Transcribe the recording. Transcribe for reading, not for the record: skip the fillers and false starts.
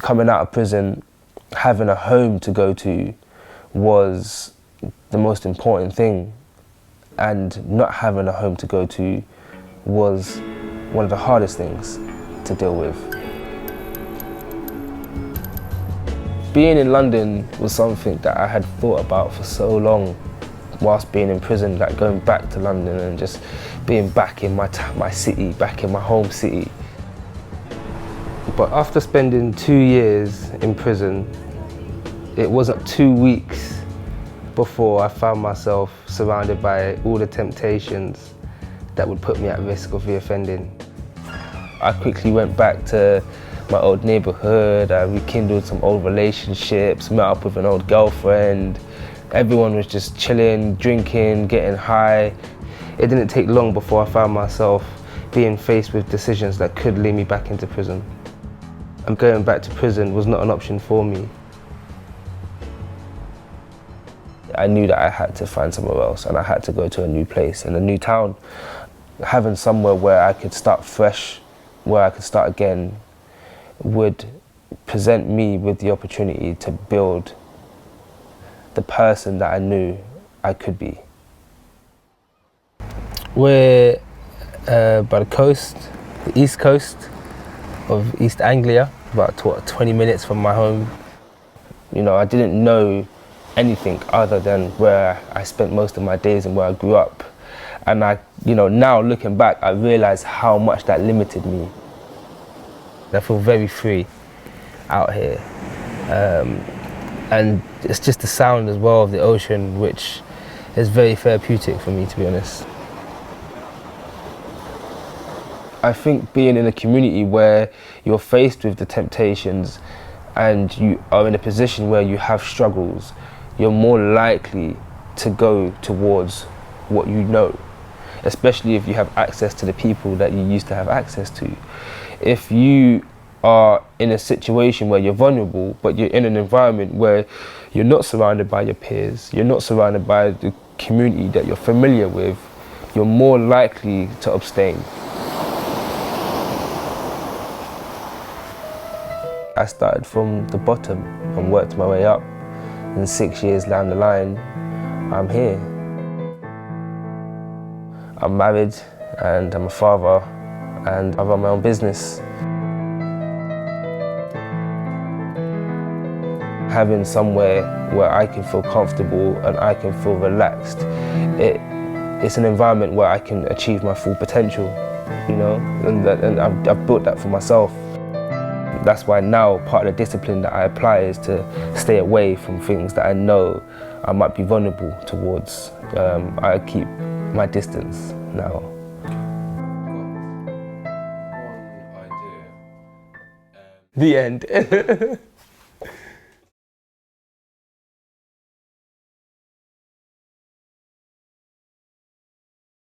coming out of prison, having a home to go to was the most important thing, and not having a home to go to was one of the hardest things to deal with. Being in London was something that I had thought about for so long whilst being in prison, like going back to London and just being back in my city, back in my home city. But after spending 2 years in prison, it wasn't 2 weeks before I found myself surrounded by all the temptations that would put me at risk of reoffending. I quickly went back to my old neighbourhood, I rekindled some old relationships, met up with an old girlfriend. Everyone was just chilling, drinking, getting high. It didn't take long before I found myself being faced with decisions that could lead me back into prison. And going back to prison was not an option for me. I knew that I had to find somewhere else, and I had to go to a new place and a new town. Having somewhere where I could start fresh, where I could start again, would present me with the opportunity to build the person that I knew I could be. We're by the coast, the east coast of East Anglia, about 20 minutes from my home. You know, I didn't know anything other than where I spent most of my days and where I grew up. And now looking back, I realized how much that limited me. I feel very free out here. And it's just the sound as well of the ocean, which is very therapeutic for me, to be honest. I think being in a community where you're faced with the temptations and you are in a position where you have struggles, you're more likely to go towards what you know, especially if you have access to the people that you used to have access to. If you are in a situation where you're vulnerable, but you're in an environment where you're not surrounded by your peers, you're not surrounded by the community that you're familiar with, you're more likely to abstain. I started from the bottom and worked my way up, and 6 years down the line, I'm here. I'm married and I'm a father and I run my own business. Having somewhere where I can feel comfortable and I can feel relaxed, it's an environment where I can achieve my full potential, you know, and I've built that for myself. That's why now part of the discipline that I apply is to stay away from things that I know I might be vulnerable towards. I keep my distance now. The end.